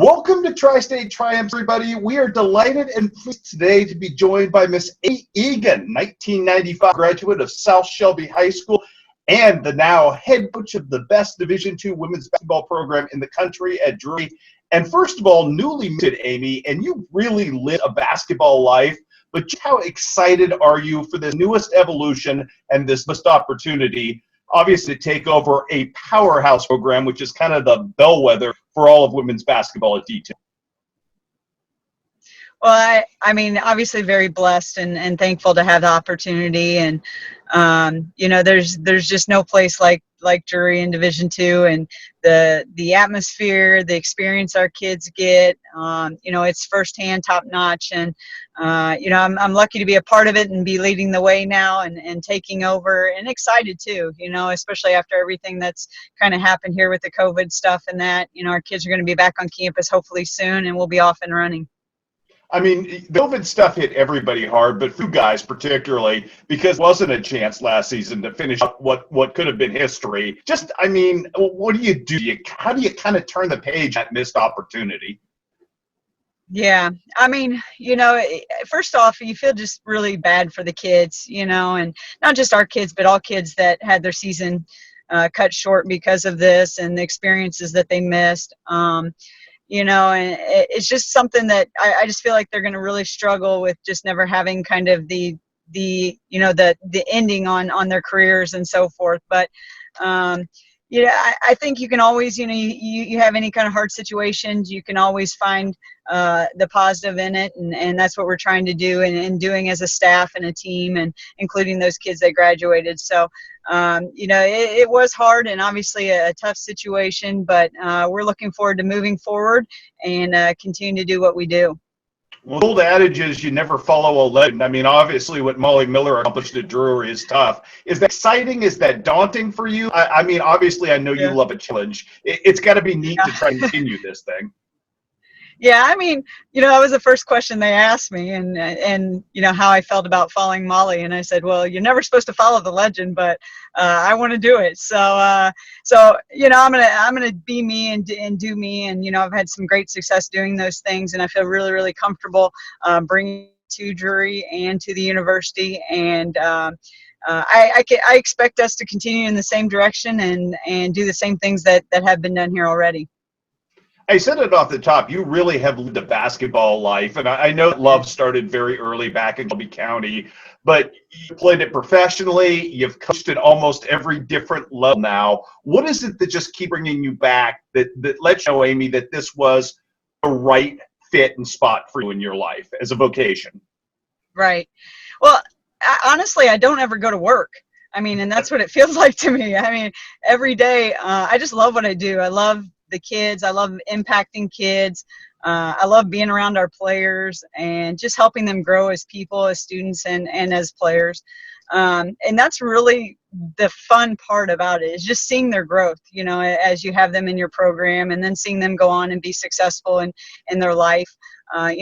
Welcome to Tri-State Triumphs, everybody. We are delighted and pleased today to be joined by Miss Eagan, 1995 graduate of South Shelby High School and the now head coach of the best Division II women's basketball program in the country at Drury. And first of all, newly minted, Amy, and you really live a basketball life, but just how excited are you for this newest evolution and this missed opportunity, obviously, to take over a powerhouse program, which is kind of the bellwether for all of women's basketball at D2? Well, I mean, obviously very blessed and thankful to have the opportunity. And, there's just no place like Drury in Division II, and the atmosphere, the experience our kids get, it's firsthand, top notch. And, I'm lucky to be a part of it and be leading the way now and taking over, and excited too, especially after everything that's kind of happened here with the COVID stuff and that, our kids are going to be back on campus hopefully soon, and we'll be off and running. I mean, the COVID stuff hit everybody hard, but for you guys particularly, because it wasn't a chance last season to finish up what could have been history. Just, I mean, what do you do? How do you kind of turn the page at missed opportunity? Yeah, I mean, first off, you feel just really bad for the kids, and not just our kids, but all kids that had their season cut short because of this and the experiences that they missed. And it's just something that I just feel like they're going to really struggle with, just never having kind of the ending on their careers and so forth. But, I think you can always, you have any kind of hard situations, you can always find the positive in it. And that's what we're trying to do and doing as a staff and a team, and including those kids that graduated. So, it was hard and obviously a tough situation, but we're looking forward to moving forward and continue to do what we do. Well, the old adage is you never follow a legend. I mean, obviously what Molly Miller accomplished at Drury is tough. Is that exciting? Is that daunting for you? I mean, obviously I know you love a challenge. It's got to be neat to try and continue this thing. Yeah, I mean, that was the first question they asked me, and how I felt about following Molly, and I said, well, you're never supposed to follow the legend, but I want to do it. So I'm gonna be me and do me, and I've had some great success doing those things, and I feel really, really comfortable bringing to Drury and to the university, and I expect us to continue in the same direction and do the same things that have been done here already. I said it off the top, you really have lived a basketball life, and I know love started very early back in Shelby County, but you played it professionally, you've coached at almost every different level now. What is it that just keeps bringing you back that lets you know, Amy, that this was the right fit and spot for you in your life as a vocation? Right. Well, honestly, I don't ever go to work. I mean, and that's what it feels like to me. I mean, every day, I just love what I do. I love the kids. I love impacting kids. I love being around our players and just helping them grow as people, as students, and as players. And that's really the fun part about it, is just seeing their growth, as you have them in your program, and then seeing them go on and be successful in their life.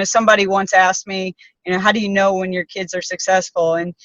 Somebody once asked me, how do you know when your kids are successful? And,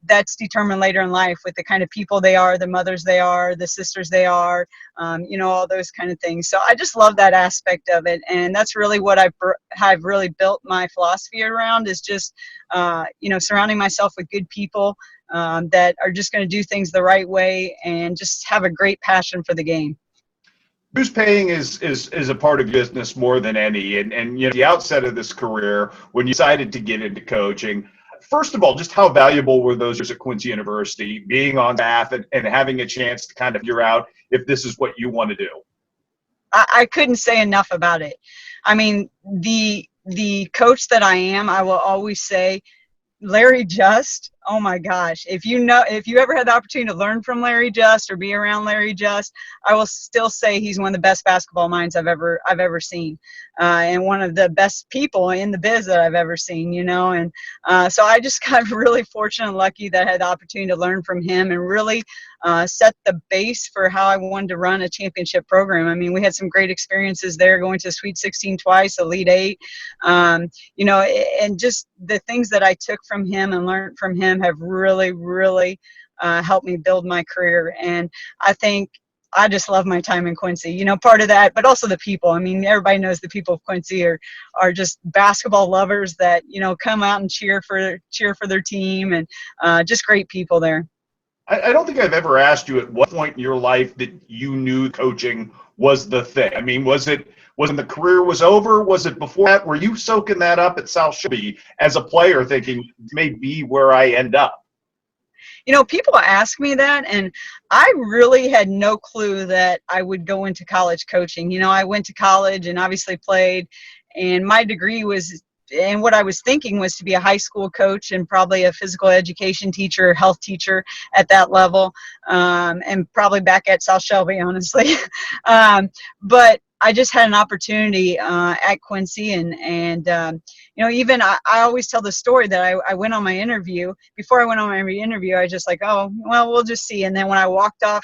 that's determined later in life with the kind of people they are, the mothers they are, the sisters they are, all those kind of things. So I just love that aspect of it. And that's really what I've really built my philosophy around, is just, surrounding myself with good people that are just going to do things the right way and just have a great passion for the game. Dues paying is a part of business more than any, and the outset of this career, when you decided to get into coaching, first of all, just how valuable were those years at Quincy University, being on staff and having a chance to kind of figure out if this is what you want to do? I couldn't say enough about it. I mean, the coach that I am, I will always say, Larry Just, oh my gosh, if you ever had the opportunity to learn from Larry Just or be around Larry Just, I will still say he's one of the best basketball minds I've ever seen, and one of the best people in the biz that I've ever seen, and so I just got really fortunate and lucky that I had the opportunity to learn from him and really set the base for how I wanted to run a championship program. I mean, we had some great experiences there, going to Sweet 16 twice, Elite 8, and just the things that I took from him and learned from him have really, really helped me build my career. And I think, I just love my time in Quincy, you know, part of that, but also the people. I mean, everybody knows the people of Quincy are just basketball lovers that, you know, come out and cheer for their team, and just great people there. I don't think I've ever asked you at what point in your life that you knew coaching was the thing. I mean, was it when the career was over? Was it before that? Were you soaking that up at South Shelby as a player, thinking may be where I end up? You know, people ask me that, and I really had no clue that I would go into college coaching. You know, I went to college and obviously played, and my degree was, and what I was thinking was to be a high school coach and probably a physical education teacher, health teacher at that level, and probably back at South Shelby, honestly. But I just had an opportunity at Quincy, and you know, even I always tell the story that I went on my interview. Before I went on my interview, I was just like, oh, well, we'll just see. And then when I walked off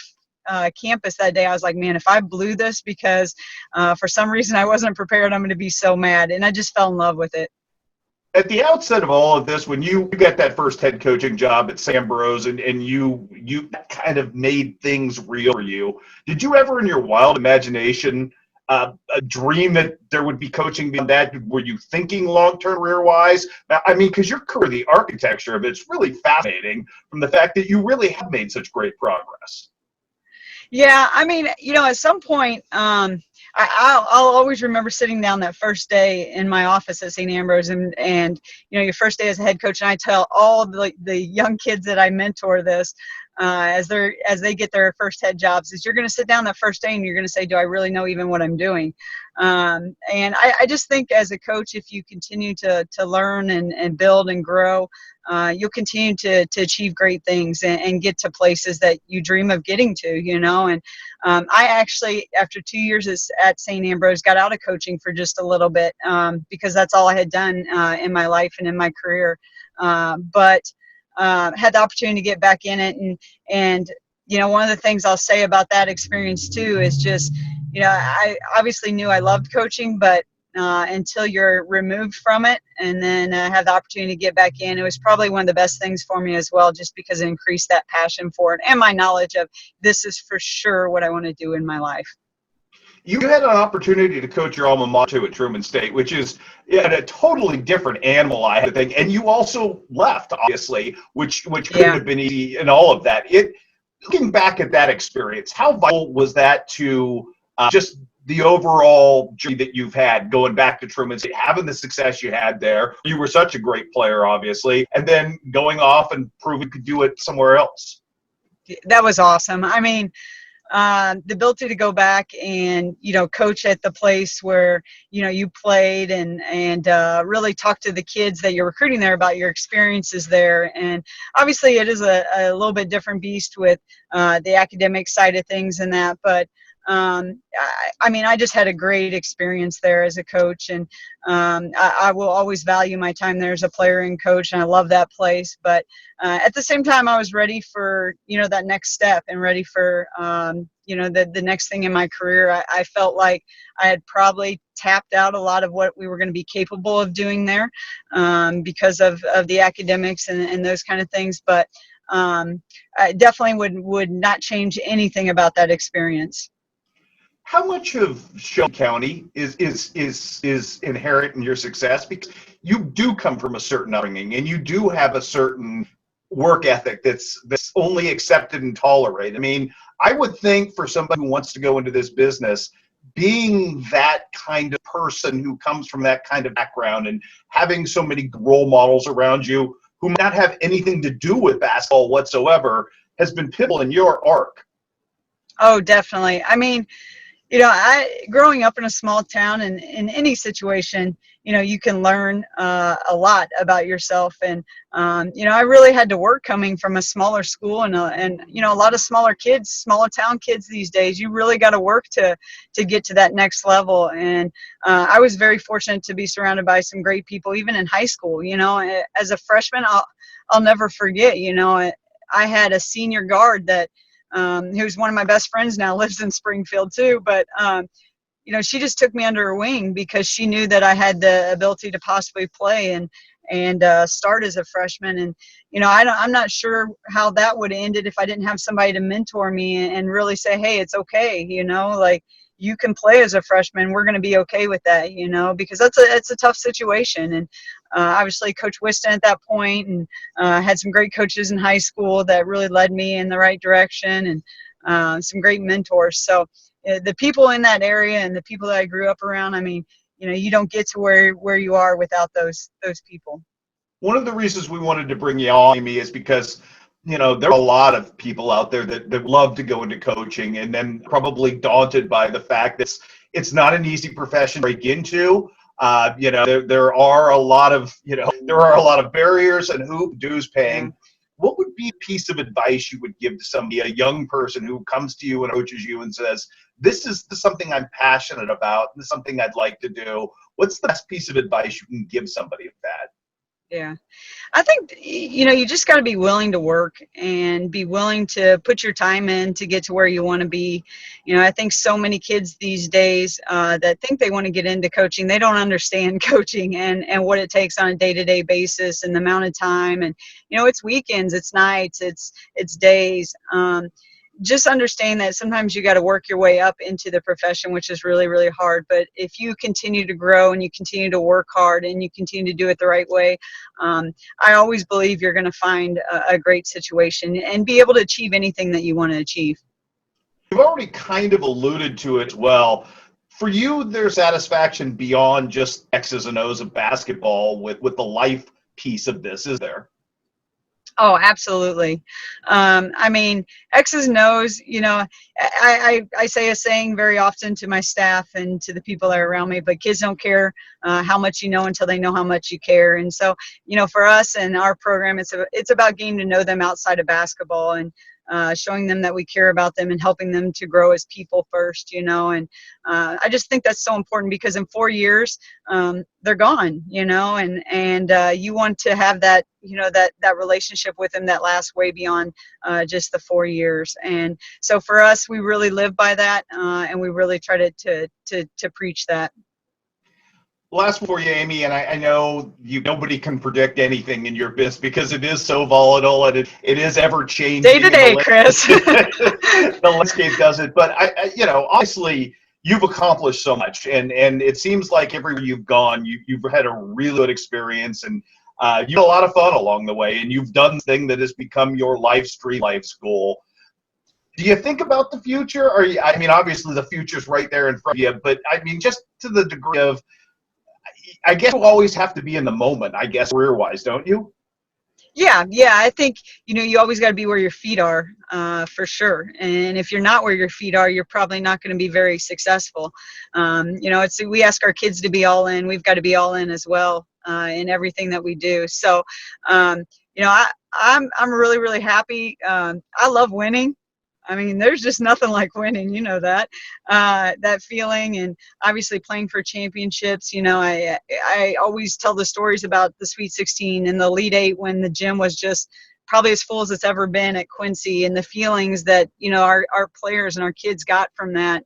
campus that day, I was like, man, if I blew this because for some reason I wasn't prepared, I'm going to be so mad. And I just fell in love with it. At the outset of all of this, when you got that first head coaching job at Sam Burroughs, and you kind of made things real for you, did you ever in your wild imagination a dream that there would be coaching beyond that? Were you thinking long-term career-wise? I mean, because your career, the architecture of it's really fascinating from the fact that you really have made such great progress. Yeah, I mean, you know, at some point, I'll always remember sitting down that first day in my office at St. Ambrose, and you know, your first day as a head coach, and I tell all the young kids that I mentor this as they get their first head jobs, is you're going to sit down that first day and you're going to say, do I really know even what I'm doing? And I just think as a coach, if you continue to learn and build and grow, you'll continue to achieve great things and get to places that you dream of getting to, you know. And I actually, after 2 years at St. Ambrose, got out of coaching for just a little bit because that's all I had done in my life and in my career. But had the opportunity to get back in it, and you know, one of the things I'll say about that experience too is just, you know, I obviously knew I loved coaching, but until you're removed from it and then have the opportunity to get back in, it was probably one of the best things for me as well, just because it increased that passion for it and my knowledge of this is for sure what I want to do in my life. You had an opportunity to coach your alma mater at Truman State, which is a totally different animal, I think. And you also left, obviously, which couldn't have been easy in all of that. Looking back at that experience, how vital was that to just the overall journey that you've had going back to Truman State, having the success you had there? You were such a great player, obviously, and then going off and proving you could do it somewhere else. That was awesome. I mean, the ability to go back and, you know, coach at the place where, you know, you played and really talk to the kids that you're recruiting there about your experiences there. And obviously it is a little bit different beast with the academic side of things and that, but I mean, I just had a great experience there as a coach, and I will always value my time there as a player and coach, and I love that place. But at the same time, I was ready for, you know, that next step and ready for, you know, the next thing in my career. I felt like I had probably tapped out a lot of what we were going to be capable of doing there because of the academics and those kind of things. But I definitely would not change anything about that experience. How much of Shelby County is inherent in your success? Because you do come from a certain upbringing, and you do have a certain work ethic that's only accepted and tolerated. I mean, I would think for somebody who wants to go into this business, being that kind of person who comes from that kind of background and having so many role models around you who may not have anything to do with basketball whatsoever has been pivotal in your arc. Oh, definitely. I mean, you know, growing up in a small town and in any situation, you know, you can learn a lot about yourself. And, you know, I really had to work coming from a smaller school and, you know, a lot of smaller town kids these days, you really got to work to get to that next level. And I was very fortunate to be surrounded by some great people, even in high school. You know, as a freshman, I'll never forget, you know, I had a senior guard that, who's one of my best friends now, lives in Springfield too. But, you know, she just took me under her wing because she knew that I had the ability to possibly play. and start as a freshman. And I'm not sure how that would have ended if I didn't have somebody to mentor me and really say, hey, it's okay, like you can play as a freshman. We're going to be okay with that, because it's a tough situation. And obviously Coach Whiston at that point, and had some great coaches in high school that really led me in the right direction, and some great mentors. So the people in that area and the people that I grew up around, I mean, you don't get to where you are without those people. One of the reasons we wanted to bring you on, Amy, is because there are a lot of people out there that love to go into coaching, and then probably daunted by the fact that it's not an easy profession to break into. There are a lot of barriers and dues paying. What would be a piece of advice you would give to somebody, a young person who comes to you and coaches you and says, this is something I'm passionate about, this is something I'd like to do? What's the best piece of advice you can give somebody of that? Yeah, I think, you just got to be willing to work and be willing to put your time in to get to where you want to be. I think so many kids these days that think they want to get into coaching, they don't understand coaching and what it takes on a day-to-day basis and the amount of time. And, it's weekends, it's nights, it's days. Just understand that sometimes you got to work your way up into the profession, which is really, really hard. But if you continue to grow and you continue to work hard and you continue to do it the right way, I always believe you're going to find a great situation and be able to achieve anything that you want to achieve. You've already kind of alluded to it as well. For you, there's satisfaction beyond just X's and O's of basketball with the life piece of this, is there? Oh, absolutely. I mean, X's and O's, I say a saying very often to my staff and to the people that are around me, but kids don't care how much you know until they know how much you care. And so, for us and our program, it's about getting to know them outside of basketball and showing them that we care about them and helping them to grow as people first, and I just think that's so important because in 4 years, they're gone, and you want to have that, that relationship with them that lasts way beyond just the 4 years. And so for us, we really live by that, and we really try to preach that. Last one for you, Amy, and I know nobody can predict anything in your business because it is so volatile and it is ever changing. Day to day, Chris. The landscape does it, but honestly, you've accomplished so much, and it seems like everywhere you've gone, you've had a really good experience, and you had a lot of fun along the way, and you've done this thing that has become your life's dream, life's goal. Do you think about the future? Or obviously the future's right there in front of you, but just to the degree of, I guess you always have to be in the moment, I guess, career-wise, don't you? Yeah. I think, you always got to be where your feet are, for sure. And if you're not where your feet are, you're probably not going to be very successful. We ask our kids to be all in. We've got to be all in as well, in everything that we do. So, I'm really, really happy. I love winning. There's just nothing like winning, that feeling, and obviously playing for championships. I always tell the stories about the Sweet 16 and the Elite 8 when the gym was just probably as full as it's ever been at Quincy, and the feelings that, our players and our kids got from that.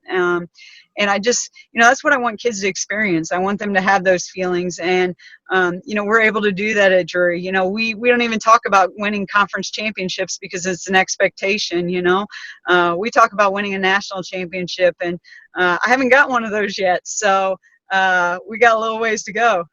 And I just, that's what I want kids to experience. I want them to have those feelings. And, we're able to do that at Drury. We don't even talk about winning conference championships because it's an expectation, we talk about winning a national championship, and I haven't got one of those yet. So we got a little ways to go.